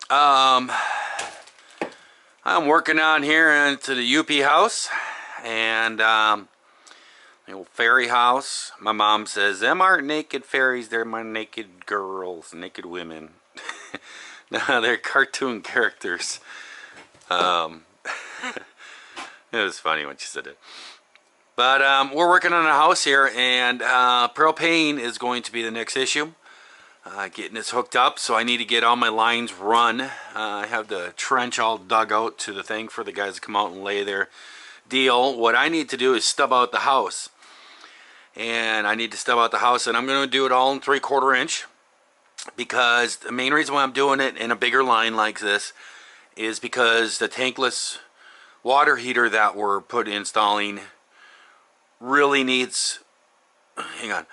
I'm working on here into the Yooper house, and the old fairy house. My mom says, them aren't naked fairies, they're my naked girls, naked women. No, they're cartoon characters. It was funny when she said it. But we're working on a house here, and propane is going to be the next issue. Getting this hooked up, so I need to get all my lines run. I have the trench all dug out to the thing for the guys to come out and lay their deal. What I need to do is stub out the house. And I need to stub out the house, and I'm going to do it all in 3/4 inch. Because the main reason why I'm doing it in a bigger line like this is because the tankless water heater that we're installing really needs, hang on,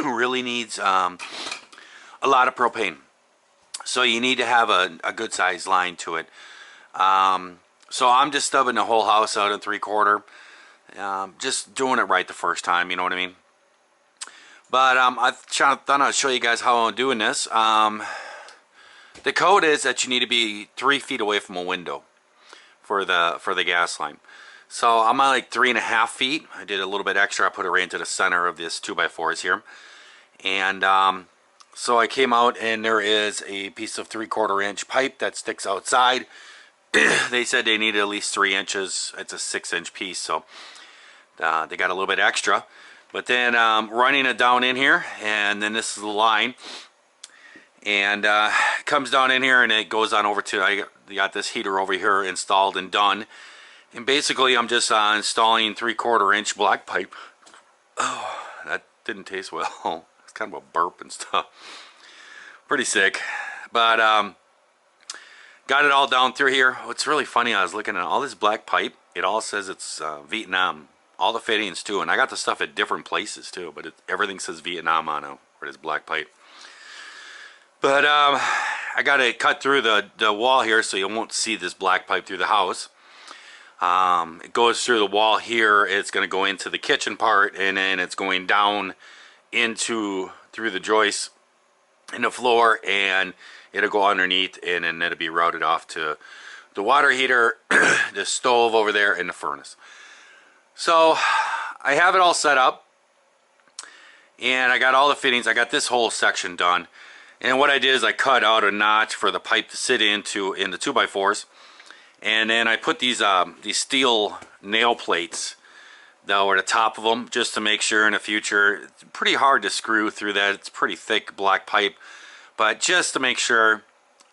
really needs a lot of propane. So you need to have a good sized line to it. So I'm just stubbing the whole house out in 3/4. Just doing it right the first time, you know what I mean? But I thought I'd show you guys how I'm doing this. The code is that you need to be 3 feet away from a window for the gas line. So I'm at like 3.5 feet. I did a little bit extra. I put it right into the center of this 2x4s here. And so I came out, and there is a piece of 3/4 inch pipe that sticks outside. They said they needed at least 3 inches. It's a 6-inch piece, so they got a little bit extra. But then running it down in here, and then this is the line, and it comes down in here, and it goes on over to, I got this heater over here installed and done. And basically I'm just installing 3/4 inch black pipe. Oh, that didn't taste well. It's kind of a burp and stuff. Pretty sick. But got it all down through here. What's really funny, I was looking at all this black pipe. It all says it's Vietnam. All the fittings too. And I got the stuff at different places too. But everything says Vietnam on it, where it is black pipe. But I got to cut through the wall here so you won't see this black pipe through the house. It goes through the wall here. It's going to go into the kitchen part, and then it's going down through the joists in the floor, and it'll go underneath, and then it'll be routed off to the water heater, the stove over there, and the furnace. So I have it all set up, and I got all the fittings. I got this whole section done, and what I did is I cut out a notch for the pipe to sit into in the 2x4s. And then I put these steel nail plates that were at the top of them, just to make sure in the future. It's pretty hard to screw through that. It's pretty thick black pipe, but just to make sure,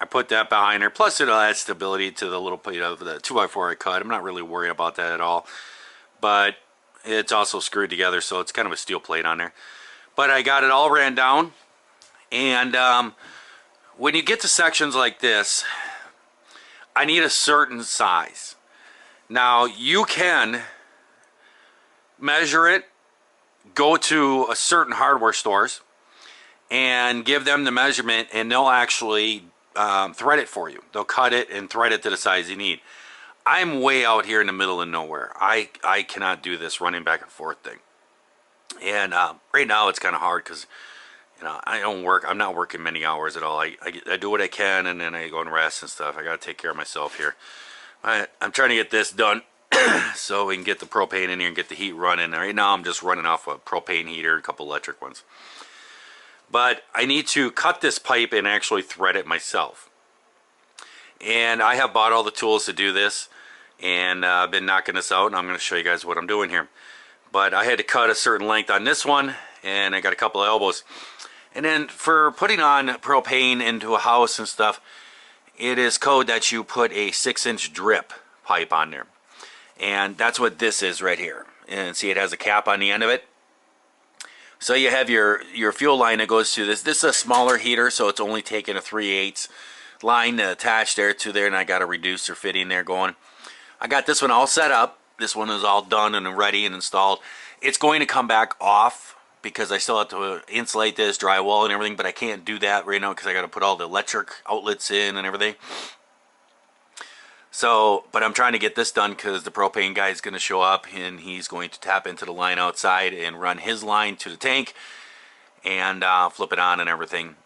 I put that behind there. Plus it'll add stability to the little plate of the 2x4 I cut. I'm not really worried about that at all, but it's also screwed together, so it's kind of a steel plate on there. But I got it all ran down, and when you get to sections like this, I need a certain size. Now you can measure it, go to a certain hardware stores and give them the measurement, and they'll actually thread it for you. They'll cut it and thread it to the size you need. I'm way out here in the middle of nowhere. I cannot do this running back and forth thing. And right now it's kind of hard because, you know, I'm not working many hours at all. I do what I can, and then I go and rest and stuff. I got to take care of myself here. I'm trying to get this done so we can get the propane in here and get the heat running. Right now I'm just running off a propane heater, a couple electric ones. But I need to cut this pipe and actually thread it myself. And I have bought all the tools to do this, and I've been knocking this out, and I'm going to show you guys what I'm doing here. But I had to cut a certain length on this one, and I got a couple of elbows. And then for putting on propane into a house and stuff, it is code that you put a 6-inch drip pipe on there. And that's what this is right here. And see, it has a cap on the end of it. So you have your fuel line that goes to this. This is a smaller heater, so it's only taking a 3/8 line to attach there to there, and I got a reducer fitting there going. I got this one all set up. This one is all done and ready and installed. It's going to come back off because I still have to insulate this, drywall and everything, but I can't do that right now because I got to put all the electric outlets in and everything. So, but I'm trying to get this done because the propane guy is going to show up, and he's going to tap into the line outside and run his line to the tank and flip it on and everything.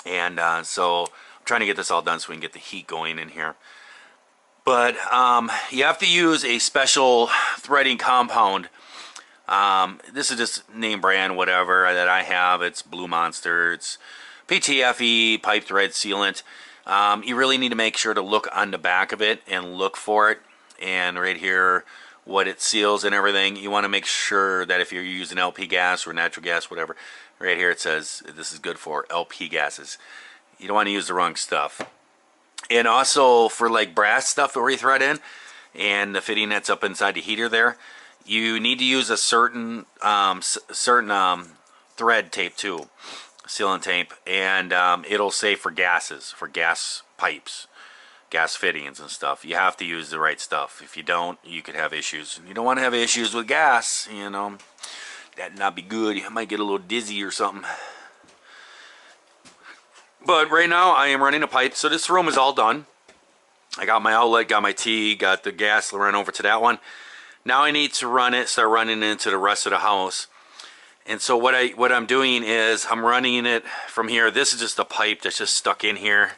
And so I'm trying to get this all done so we can get the heat going in here. But you have to use a special threading compound. This is just name brand whatever that I have. It's Blue Monster. It's Ptfe pipe thread sealant. You really need to make sure to look on the back of it and look for it. And right here, what it seals and everything. You want to make sure that if you're using LP gas or natural gas, whatever, right here it says this is good for LP gases. You don't want to use the wrong stuff. And also for like brass stuff that we thread in and the fitting that's up inside the heater there, you need to use a certain thread tape too, sealant tape, and it'll say for gases, for gas pipes, gas fittings and stuff. You have to use the right stuff. If you don't, you could have issues. And you don't want to have issues with gas, you know. That'd not be good. You might get a little dizzy or something. But right now I am running a pipe, so this room is all done. I got my outlet, got my T, got the gas run over to that one. Now I need to run it, start running it into the rest of the house. And so what I'm doing is I'm running it from here. This is just a pipe that's just stuck in here.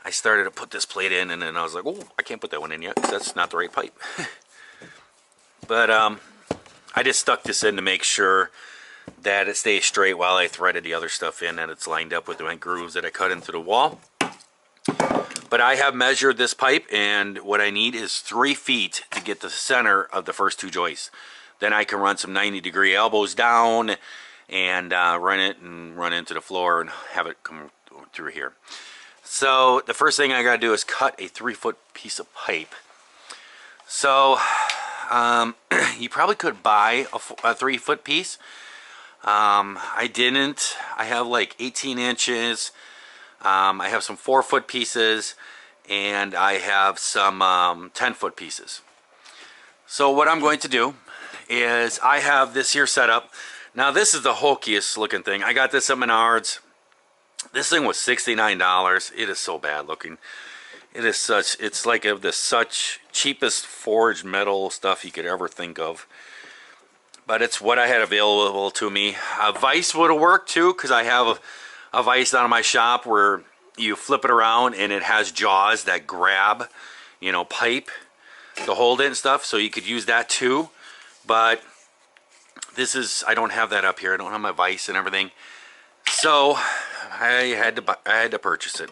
I started to put this plate in, and then I was like, oh, I can't put that one in yet because that's not the right pipe. But I just stuck this in to make sure that it stays straight while I threaded the other stuff in, and it's lined up with my grooves that I cut into the wall. But I have measured this pipe, and what I need is 3 feet to get the center of the first 2 joists. Then I can run some 90-degree elbows down and run it and run into the floor and have it come through here. So the first thing I gotta do is cut a 3-foot piece of pipe. So you probably could buy a 3-foot piece. I didn't. I have like 18 inches. I have some 4-foot pieces, and I have some 10-foot pieces. So what I'm going to do is I have this here set up. Now this is the hulkiest looking thing. I got this at Menards. This thing was $69. It is so bad looking. It is such, it's like of the such cheapest forged metal stuff you could ever think of. But it's what I had available to me. A vise would have worked too, because I have a vise out of my shop where you flip it around and it has jaws that grab, you know, pipe to hold it and stuff. So you could use that too. But this is, I don't have that up here. I don't have my vise and everything. So I had to purchase it.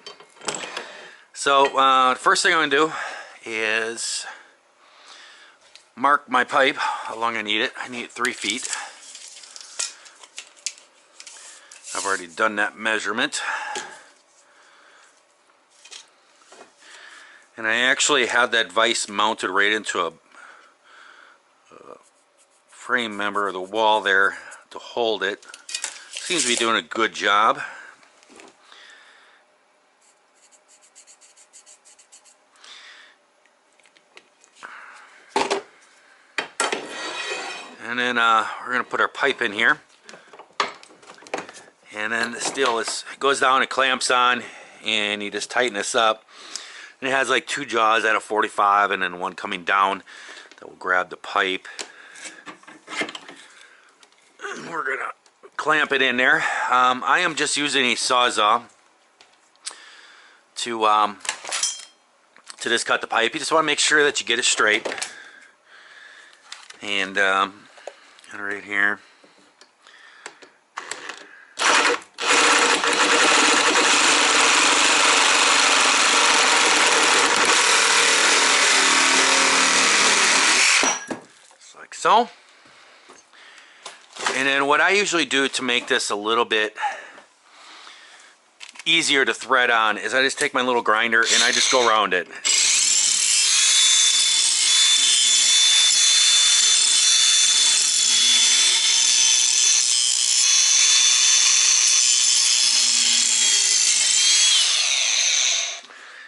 So the first thing I'm gonna do is mark my pipe, how long I need it. I need 3 feet. I've already done that measurement. And I actually have that vise mounted right into a frame member of the wall there to hold it. Seems to be doing a good job. And then we're going to put our pipe in here. And then the steel goes down and clamps on, and you just tighten this up. And it has like 2 jaws at a 45 and then one coming down that will grab the pipe. And we're going to clamp it in there. I am just using a Sawzall to just cut the pipe. You just want to make sure that you get it straight. And right here. Just like so. And then what I usually do to make this a little bit easier to thread on is I just take my little grinder and I just go around it.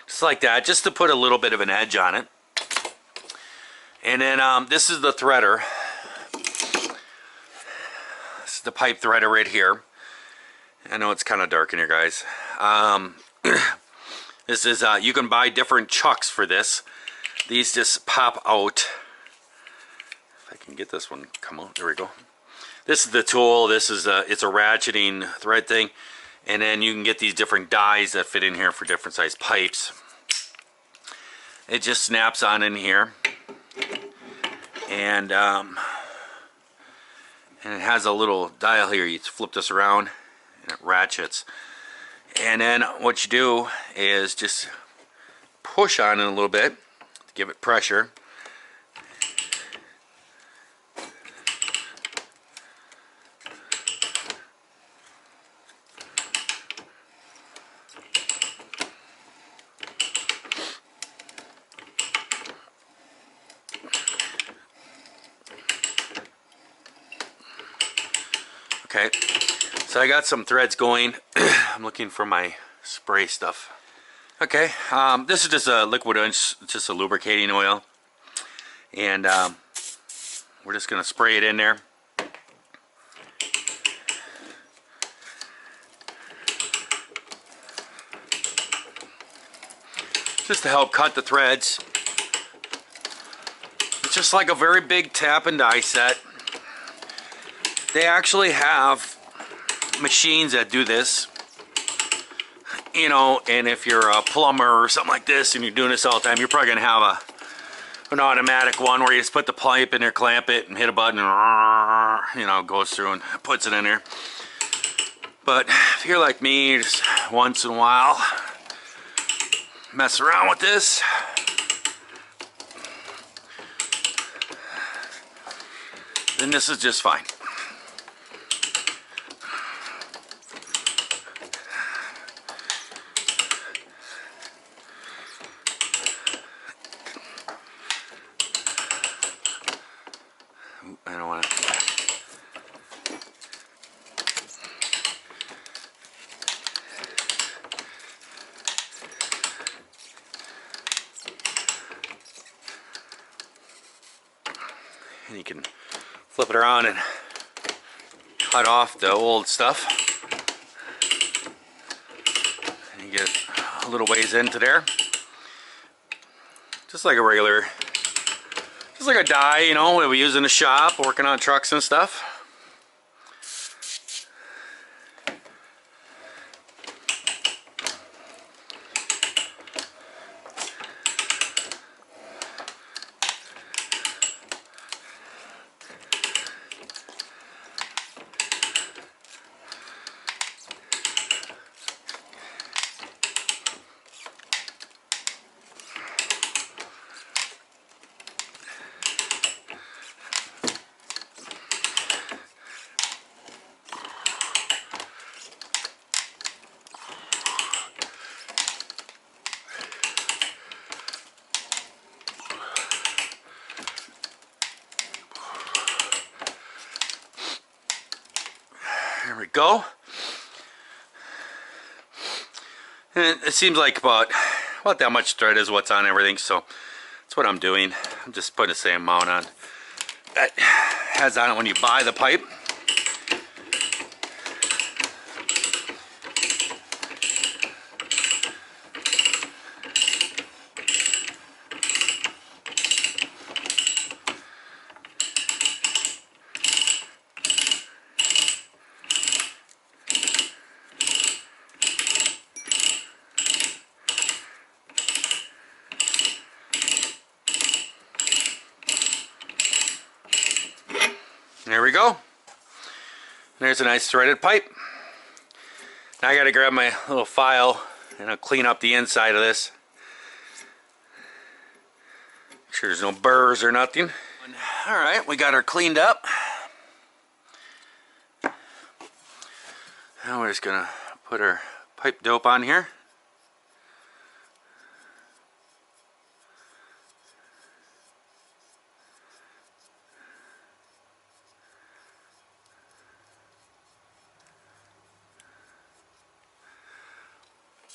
Just like that, just to put a little bit of an edge on it. And then this is the threader. This is the pipe threader right here. I know it's kind of dark in here, guys. This is, you can buy different chucks for this. These just pop out. If I can get this one, come on, there we go. This is the tool. This is it's a ratcheting thread thing. And then you can get these different dies that fit in here for different size pipes. It just snaps on in here. And it has a little dial here. You flip this around and it ratchets. And then what you do is just push on it a little bit to give it pressure. Okay, so I got some threads going. I'm looking for my spray stuff. Okay, this is just a liquid, just a lubricating oil, and we're just gonna spray it in there. Just to help cut the threads. It's just like a very big tap and die set. They actually have machines that do this, you know, and if you're a plumber or something like this and you're doing this all the time, you're probably going to have an automatic one where you just put the pipe in there, clamp it, and hit a button, and, you know, goes through and puts it in there. But if you're like me, just once in a while, mess around with this. Then this is just fine. I don't want to. And you can flip it around and cut off the old stuff. And you get a little ways into there. Just like a regular, just like a die, you know, that we use in the shop, working on trucks and stuff. There we go. And it seems like about that much thread is what's on everything, so that's what I'm doing. I'm just putting the same amount on that has on it when you buy the pipe. There we go. There's a nice threaded pipe. Now I gotta grab my little file and I'll clean up the inside of this. Make sure there's no burrs or nothing. Alright, we got her cleaned up. Now we're just gonna put our pipe dope on here.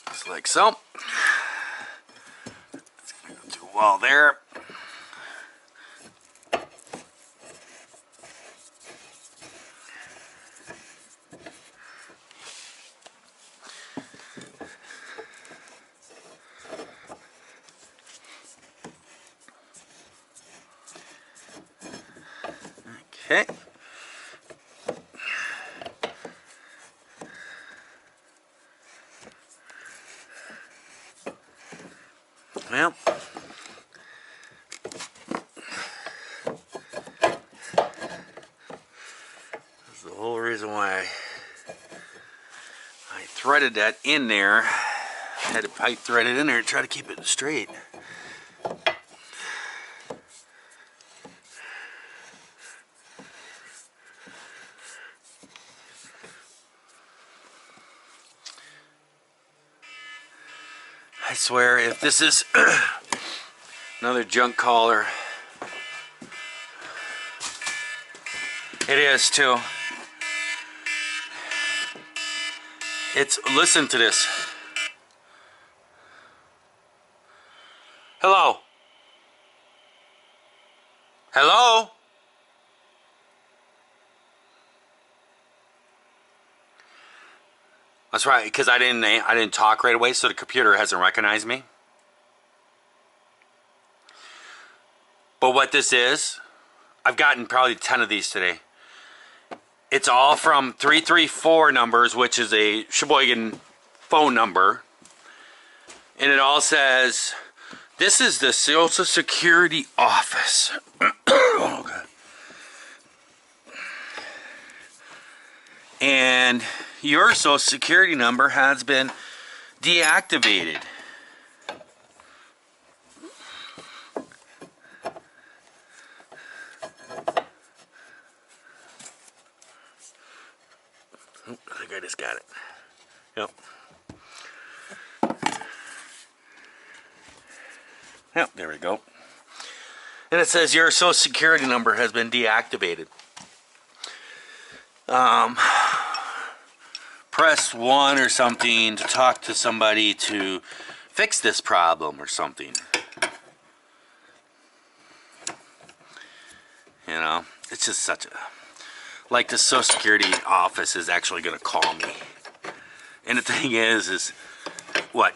Just like so. It's gonna go too well there. Okay. reason why I threaded that in there. I had a pipe threaded in there to try to keep it straight. I swear, if this is another junk collar, it is too. It's, listen to this. Hello? Hello? That's right, because I didn't talk right away, so the computer hasn't recognized me. But what this is, I've gotten probably 10 of these today. It's all from 334 numbers, which is a Sheboygan phone number. And it all says, this is the Social Security office. Oh, God. And your Social Security number has been deactivated. Oh, I think I just got it. Yep. Yep, there we go. And it says your Social Security number has been deactivated. Press 1 or something to talk to somebody to fix this problem or something. You know, it's just such a... Like the Social Security office is actually going to call me. And the thing is what?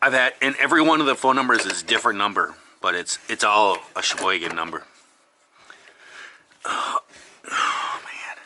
I've had, and every one of the phone numbers is a different number, but it's all a Sheboygan number. Oh man.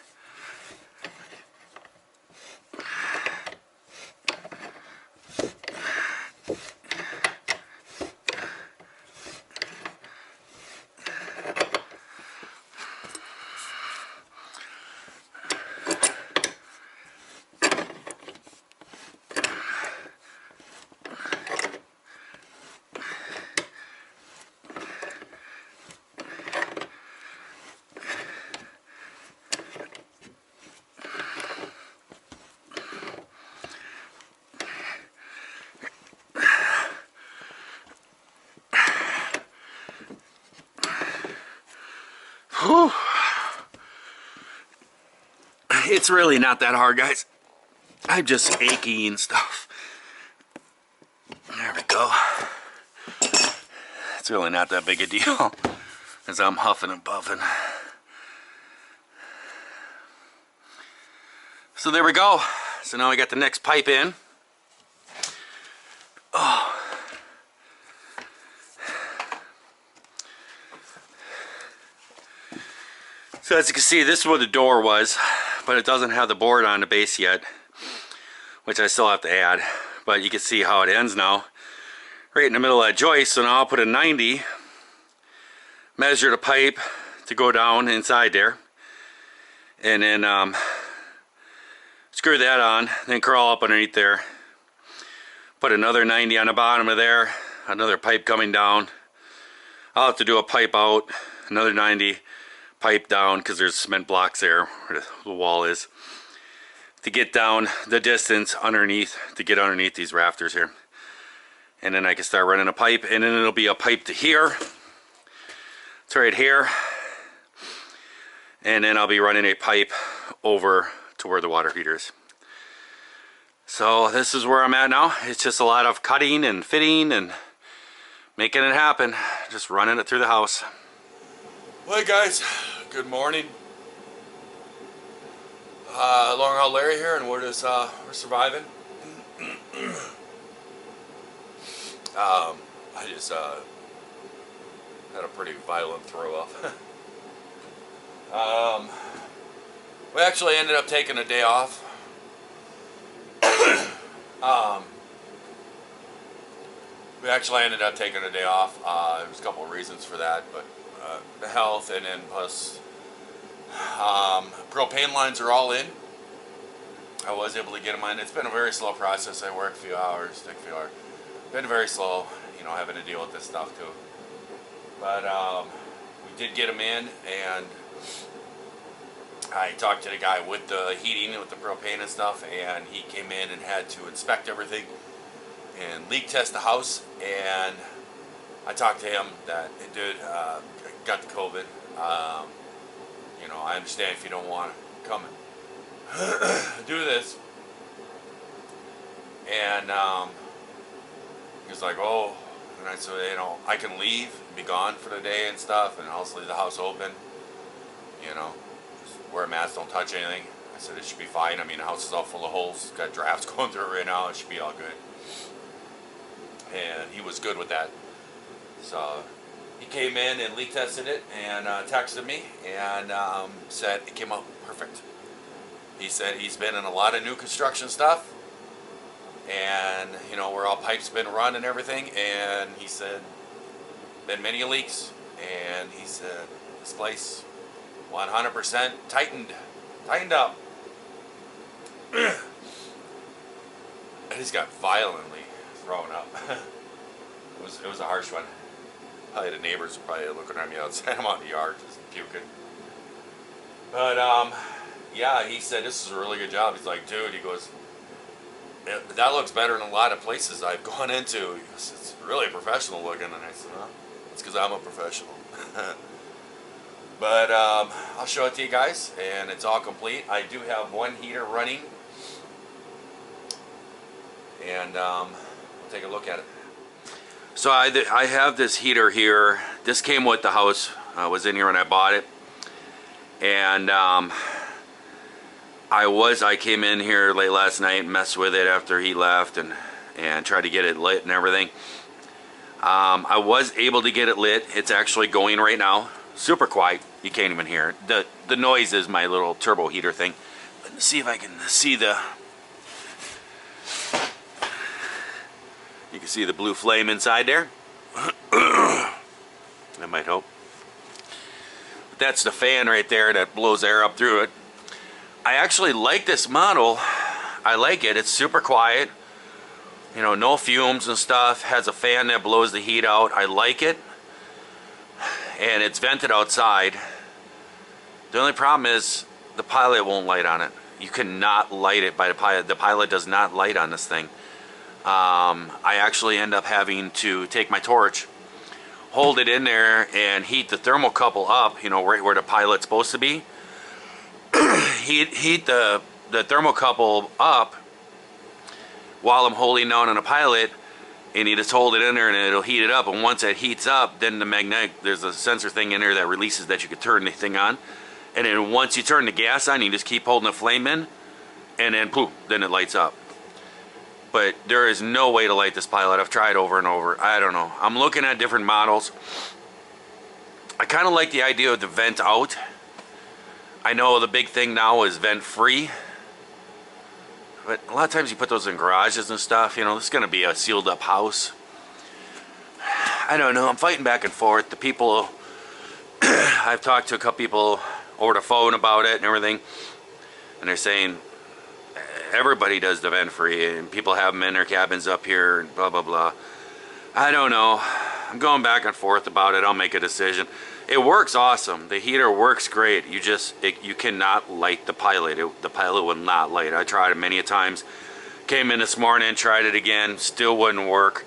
Whew. It's really not that hard, guys. I'm just achy and stuff. There we go. It's really not that big a deal as I'm huffing and puffing. So there we go. So now we got the next pipe in. Oh. So as you can see, this is where the door was, but it doesn't have the board on the base yet, which I still have to add. But you can see how it ends now, right in the middle of that joist. So now I'll put a 90, measure the pipe to go down inside there, and then screw that on, then crawl up underneath there, put another 90 on the bottom of there, another pipe coming down. I'll have to do a pipe out, another 90, pipe down, because there's cement blocks there where the wall is, to get down the distance underneath, to get underneath these rafters here. And then I can start running a pipe, and then it'll be a pipe to here. It's right here. And then I'll be running a pipe over to where the water heater is. So this is where I'm at now. It's just a lot of cutting and fitting and making it happen. Just running it through the house. Well, hey guys, good morning. LongHaul Larry here, and we're surviving. I just had a pretty violent throw up. We actually ended up taking a day off. We actually ended up taking a day off. There's a couple of reasons for that, but the health, and then plus Propane lines are all in. I was able to get them in. It's been a very slow process. I work a few hours, take a few hours. Been very slow, you know, having to deal with this stuff too. But we did get them in, and I talked to the guy with the heating, with the propane and stuff, and he came in and had to inspect everything and leak test the house. And I talked to him that, dude, got the COVID. You know, I understand if you don't want to come and do this. And he was like, oh, and I said, you know, I can leave, be gone for the day and stuff, and I'll just leave the house open. You know, just wear a mask, don't touch anything. I said, it should be fine. I mean, the house is all full of holes. It's got drafts going through it right now. It should be all good. And he was good with that. So he came in and leak tested it and texted me and said it came out perfect. He said he's been in a lot of new construction stuff, and you know, where all pipes been run and everything, and he said been many leaks, and he said this place 100% tightened up. I just got violently thrown up. It was a harsh one. Probably the neighbors were probably looking at me outside. I'm out in the yard just puking. But yeah, he said this is a really good job. He's like, dude, he goes, that looks better than a lot of places I've gone into. He goes, it's really professional looking. And I said, well, it's because I'm a professional. But I'll show it to you guys, and it's all complete. I do have one heater running, and we'll take a look at it. So I have this heater here. This came with the house. Was in here when I bought it, and I came in here late last night and messed with it after he left, and tried to get it lit and everything. I was able to get it lit. It's actually going right now. Super quiet. You can't even hear it. The noise is my little turbo heater thing. Let's see if I can see the. You can see the blue flame inside there. That might help. But that's the fan right there that blows air up through it. I actually like this model. I like it. It's super quiet. You know, no fumes and stuff. Has a fan that blows the heat out. I like it. And it's vented outside. The only problem is the pilot won't light on it. You cannot light it by the pilot. The pilot does not light on this thing. I actually end up having to take my torch, hold it in there, and heat the thermocouple up, you know, right where the pilot's supposed to be. heat the thermocouple up while I'm holding down on a pilot, and you just hold it in there and it'll heat it up. And once it heats up, then the magnetic, there's a sensor thing in there that releases that you can turn the thing on. And then once you turn the gas on, you just keep holding the flame in, and then poof, then it lights up. But there is no way to light this pilot. I've tried over and over. I don't know. I'm looking at different models. I kind of like the idea of the vent out. I know the big thing now is vent free. But a lot of times you put those in garages and stuff. You know, this is going to be a sealed up house. I don't know. I'm fighting back and forth. The people, I've talked to a couple people over the phone about it and everything. And they're saying everybody does the vent free, and people have them in their cabins up here and blah, blah, blah. I don't know. I'm going back and forth about it. I'll make a decision. It works awesome. The heater works great. You cannot light the pilot. The pilot will not light. I tried it many times. Came in this morning, tried it again, still wouldn't work.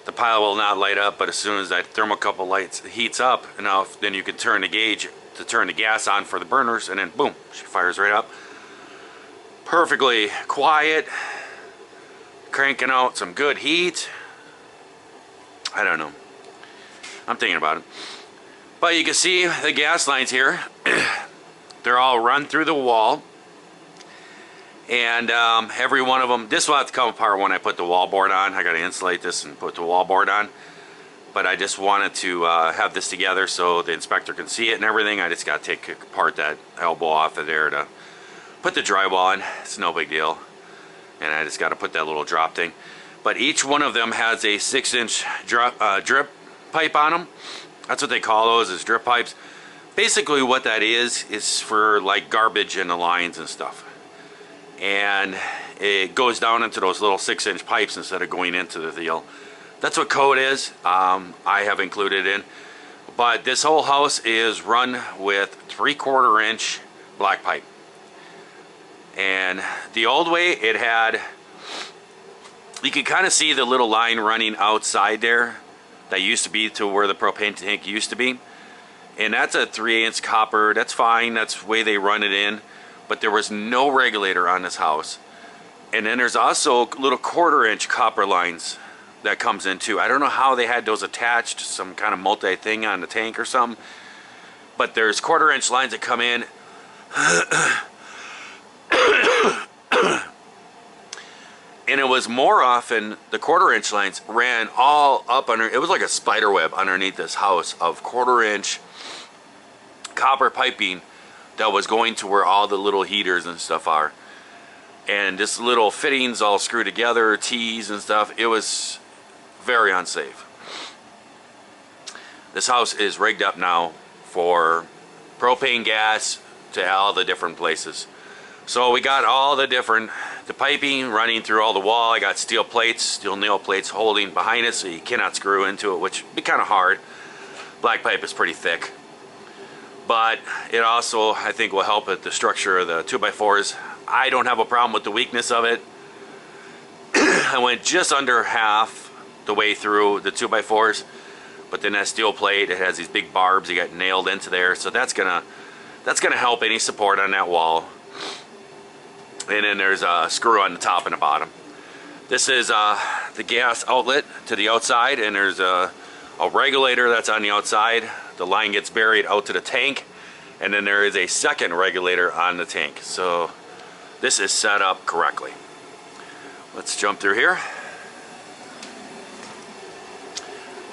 The pilot will not light up, but as soon as that thermocouple heats up enough, then you can turn the gauge to turn the gas on for the burners, and then boom, she fires right up. Perfectly quiet, cranking out some good heat. I don't know. I'm thinking about it. But you can see the gas lines here. They're all run through the wall. And every one of them, this will have to come apart when I put the wallboard on. I got to insulate this and put the wallboard on. But I just wanted to have this together so the inspector can see it and everything. I just got to take apart that elbow off of there to put the drywall in. It's no big deal. And I just got to put that little drop thing. But each one of them has a 6-inch drip pipe on them. That's what they call those, is drip pipes. Basically what that is for like garbage in the lines and stuff. And it goes down into those little 6-inch pipes instead of going into the deal. That's what code is. I have included in. But this whole house is run with 3/4 inch black pipe. And the old way it had, you could kind of see the little line running outside there that used to be to where the propane tank used to be. And that's a 3/8 copper. That's fine. That's the way they run it in. But there was no regulator on this house. And then there's also little 1/4 inch copper lines that comes in too. I don't know how they had those attached, some kind of multi thing on the tank or something. But there's 1/4 inch lines that come in. And it was more often the 1/4 inch lines ran all up under, it was like a spider web underneath this house of 1/4 inch copper piping that was going to where all the little heaters and stuff are. And just little fittings all screwed together, T's and stuff. It was very unsafe. This house is rigged up now for propane gas to all the different places. So we got all the piping running through all the wall. I got steel plates, steel nail plates holding behind it so you cannot screw into it, which would be kind of hard. Black pipe is pretty thick. But it also, I think, will help with the structure of the 2x4s. I don't have a problem with the weakness of it. I went just under half the way through the 2x4s, but then that steel plate, it has these big barbs you got nailed into there, so that's gonna help any support on that wall. And then there's a screw on the top and the bottom. This is the gas outlet to the outside, and there's a regulator that's on the outside. The line gets buried out to the tank, and then there is a second regulator on the tank. So this is set up correctly. Let's jump through here.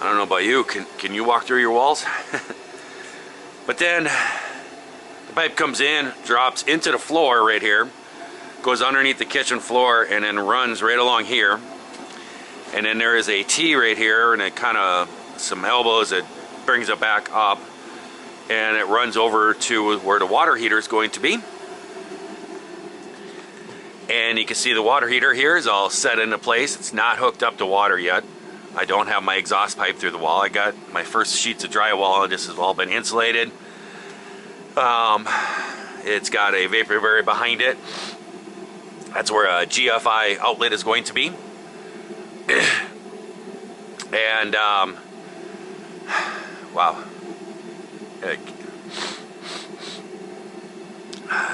I don't know about you, can you walk through your walls? But then the pipe comes in, drops into the floor right here, goes underneath the kitchen floor, and then runs right along here. And then there is a T right here, and it kind of some elbows that brings it back up, and it runs over to where the water heater is going to be. And you can see the water heater here is all set into place. It's not hooked up to water yet. I don't have my exhaust pipe through the wall. I got my first sheets of drywall, and this has all been insulated. It's got a vapor barrier behind it. That's where a Gfi outlet is going to be. And wow,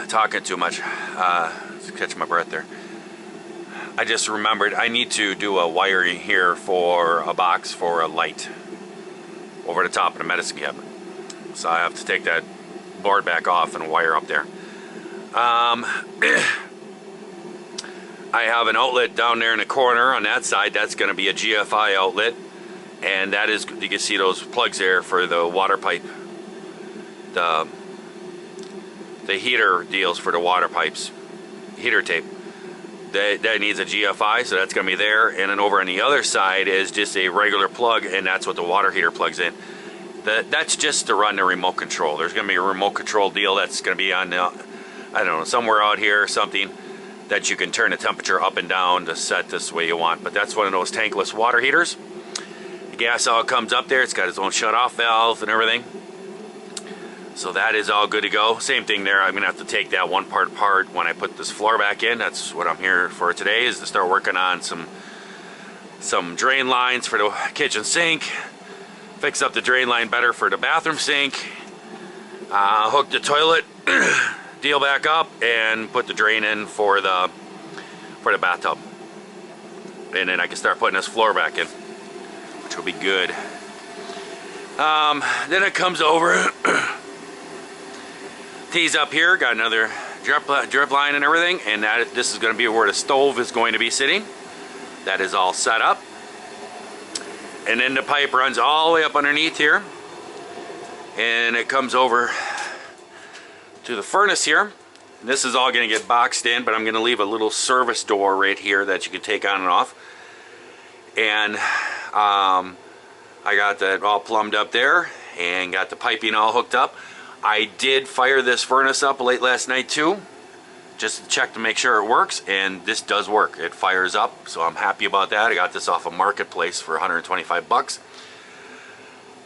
talking too much. Catch my breath there. I just remembered I need to do a wiring here for a box for a light over the top of the medicine cabinet. So I have to take that board back off and wire up there. I have an outlet down there in the corner on that side. That's going to be a Gfi outlet, and that is, you can see those plugs there for the water pipe. The heater deals for the water pipes, heater tape. That needs a Gfi, so that's going to be there. And then over on the other side is just a regular plug, and that's what the water heater plugs in. That's just to run the remote control. There's going to be a remote control deal that's going to be on, I don't know, somewhere out here or something, that you can turn the temperature up and down to set this way you want. But that's one of those tankless water heaters. The gas all comes up there. It's got its own shut-off valve and everything. So that is all good to go. Same thing there. I'm going to have to take that one part apart when I put this floor back in. That's what I'm here for today, is to start working on some drain lines for the kitchen sink. Fix up the drain line better for the bathroom sink. Hook the toilet deal back up and put the drain in for the bathtub. And then I can start putting this floor back in, which will be good. Then it comes over. Tees up here, got another drip line and everything, and this is going to be where the stove is going to be sitting. That is all set up. And then the pipe runs all the way up underneath here, and it comes over to the furnace here. And this is all going to get boxed in, but I'm going to leave a little service door right here that you can take on and off. And I got that all plumbed up there and got the piping all hooked up. I did fire this furnace up late last night too, just to check to make sure it works, and this does work. It fires up, so I'm happy about that. I got this off a marketplace for 125 bucks.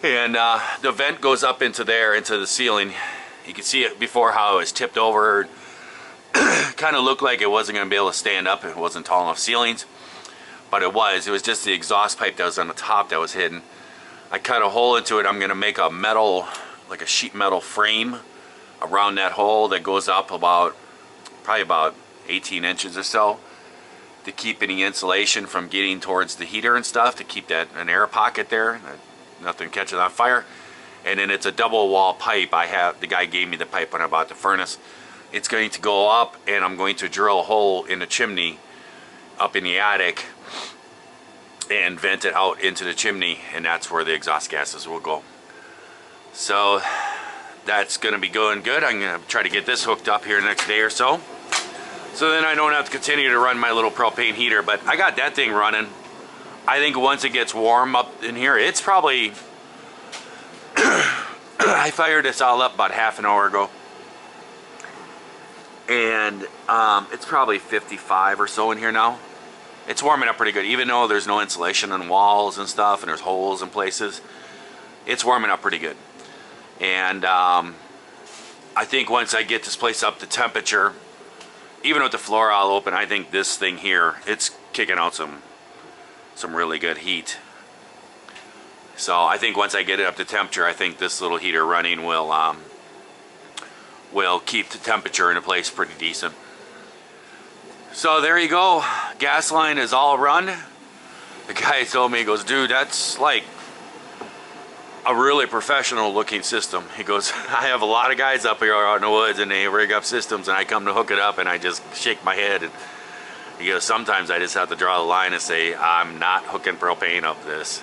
And the vent goes up into there, into the ceiling. You can see it before how it was tipped over. Kind of looked like it wasn't going to be able to stand up. It wasn't tall enough ceilings, but it was. It was just the exhaust pipe that was on the top that was hidden. I cut a hole into it. I'm going to make a metal, like a sheet metal frame around that hole that goes up about, probably about 18 inches or so, to keep any insulation from getting towards the heater and stuff, to keep that an air pocket there, nothing catches on fire. And then it's a double wall pipe. The guy gave me the pipe when I bought the furnace. It's going to go up, and I'm going to drill a hole in the chimney up in the attic and vent it out into the chimney, and that's where the exhaust gases will go. So that's going to be going good. I'm going to try to get this hooked up here the next day or so. So then I don't have to continue to run my little propane heater, but I got that thing running. I think once it gets warm up in here, it's probably, I fired this all up about half an hour ago. And it's probably 55 or so in here now. It's warming up pretty good, even though there's no insulation on walls and stuff, and there's holes in places. It's warming up pretty good. And I think once I get this place up to temperature, even with the floor all open, I think this thing here, it's kicking out some really good heat. So I think once I get it up to temperature, I think this little heater running will keep the temperature in a place pretty decent. So there you go. Gas line is all run. The guy told me, he goes, dude, that's like a really professional looking system. He goes, I have a lot of guys up here out in the woods and they rig up systems, and I come to hook it up and I just shake my head. And he goes, sometimes I just have to draw the line and say, I'm not hooking propane up this.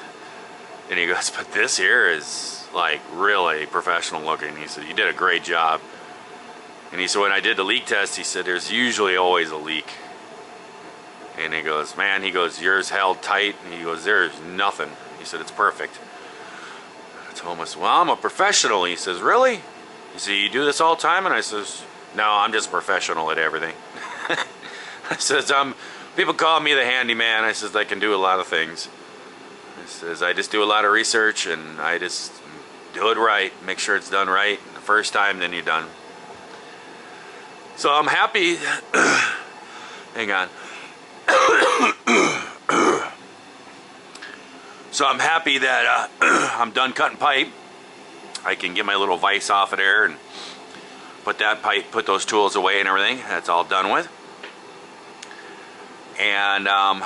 And he goes, but this here is like really professional looking. He said, you did a great job. And he said, when I did the leak test, he said, there's usually always a leak. And he goes, man, he goes, yours held tight. And he goes, there's nothing. He said, it's perfect. I told him, I said, well, I'm a professional. He says, really? He said, you do this all the time? And I says, no, I'm just a professional at everything. I says, people call me the handyman. I says, I can do a lot of things. I says, I just do a lot of research, and I just do it right, make sure it's done right. The first time, then you're done. So I'm happy. Hang on. So I'm happy that I'm done cutting pipe. I can get my little vise off of there and put that pipe, put those tools away and everything. That's all done with. And I'll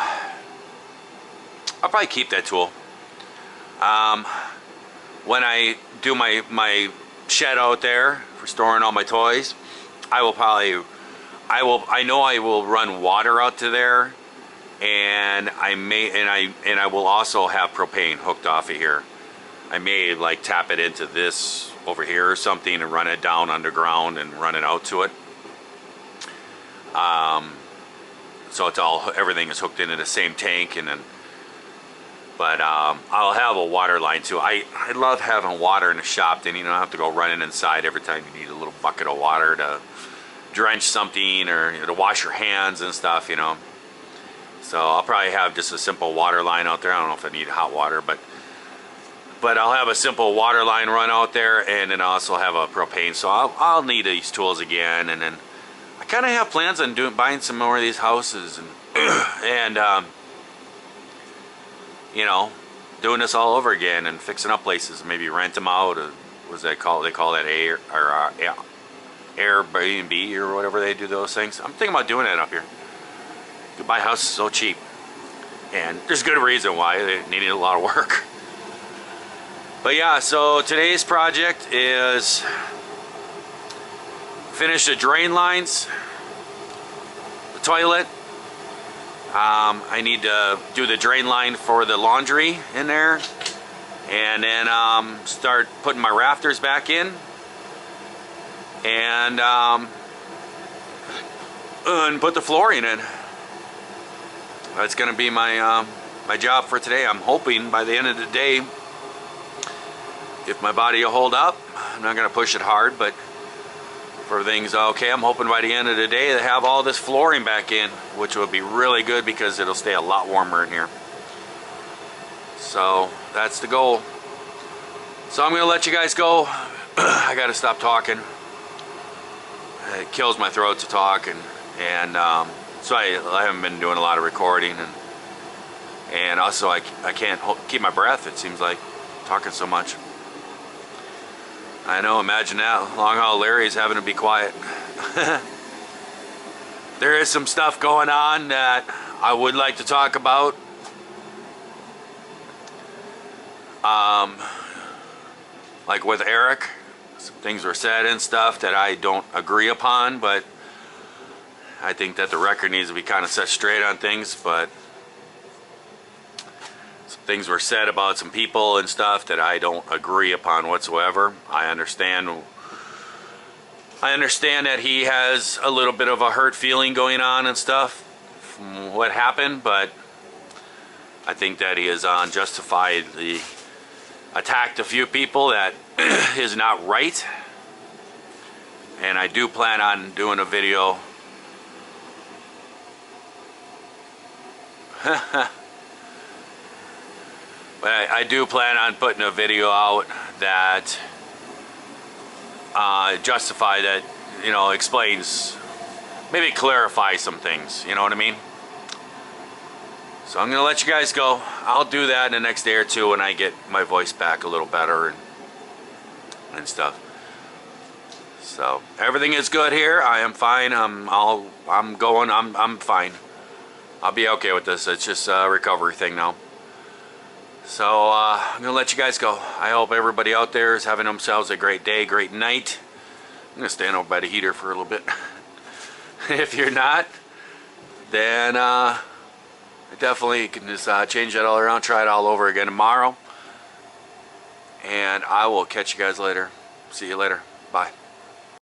probably keep that tool. When I do my shed out there for storing all my toys, I know I will run water out to there, and I will also have propane hooked off of here. I may like tap it into this over here or something and run it down underground and run it out to it. So it's everything is hooked into the same tank, and then. But I'll have a water line too. I love having water in the shop. Then you don't have to go running inside every time you need a little bucket of water to drench something, or to wash your hands and stuff, you know. So I'll probably have just a simple water line out there. I don't know if I need hot water, but I'll have a simple water line run out there, and then I also have a propane. So I'll need these tools again, and then I kind of have plans on buying some more of these houses and you know, doing this all over again and fixing up places, maybe rent them out. What's that called? They call that Airbnb or whatever they do those things. I'm thinking about doing that up here. You can buy houses so cheap, and there's good reason why they needed a lot of work. But yeah, so today's project is finish the drain lines, the toilet. I need to do the drain line for the laundry in there, and then start putting my rafters back in, and put the flooring in. That's going to be my my job for today. I'm hoping by the end of the day if my body will hold up. I'm not going to push it hard, but if everything's okay, I'm hoping by the end of the day to have all this flooring back in, which would be really good because it'll stay a lot warmer in here. So that's the goal. So I'm going to let you guys go. I got to stop talking. It kills my throat to talk, and so I haven't been doing a lot of recording, and also I can't keep my breath, it seems like, talking so much. I know, imagine that. Long Haul Larry's having to be quiet. There is some stuff going on that I would like to talk about. Like with Eric, some things were said and stuff that I don't agree upon, but I think that the record needs to be kind of set straight on things. But some things were said about some people and stuff that I don't agree upon whatsoever. I understand that he has a little bit of a hurt feeling going on and stuff from what happened, but I think that he has unjustifiedly attacked a few people that is not right. And I do plan on doing a video but I do plan on putting a video out that justify that, you know, explains, maybe clarify some things, you know what I mean? So I'm gonna let you guys go. I'll do that in the next day or two when I get my voice back a little better and stuff. So everything is good here. I am fine. I'm fine. I'll be okay with this. It's just a recovery thing now. So I'm gonna let you guys go. I hope everybody out there is having themselves a great day, great night. I'm gonna stand over by the heater for a little bit. If you're not, then I definitely can just change that all around, try it all over again tomorrow. And I will catch you guys later. See you later. Bye.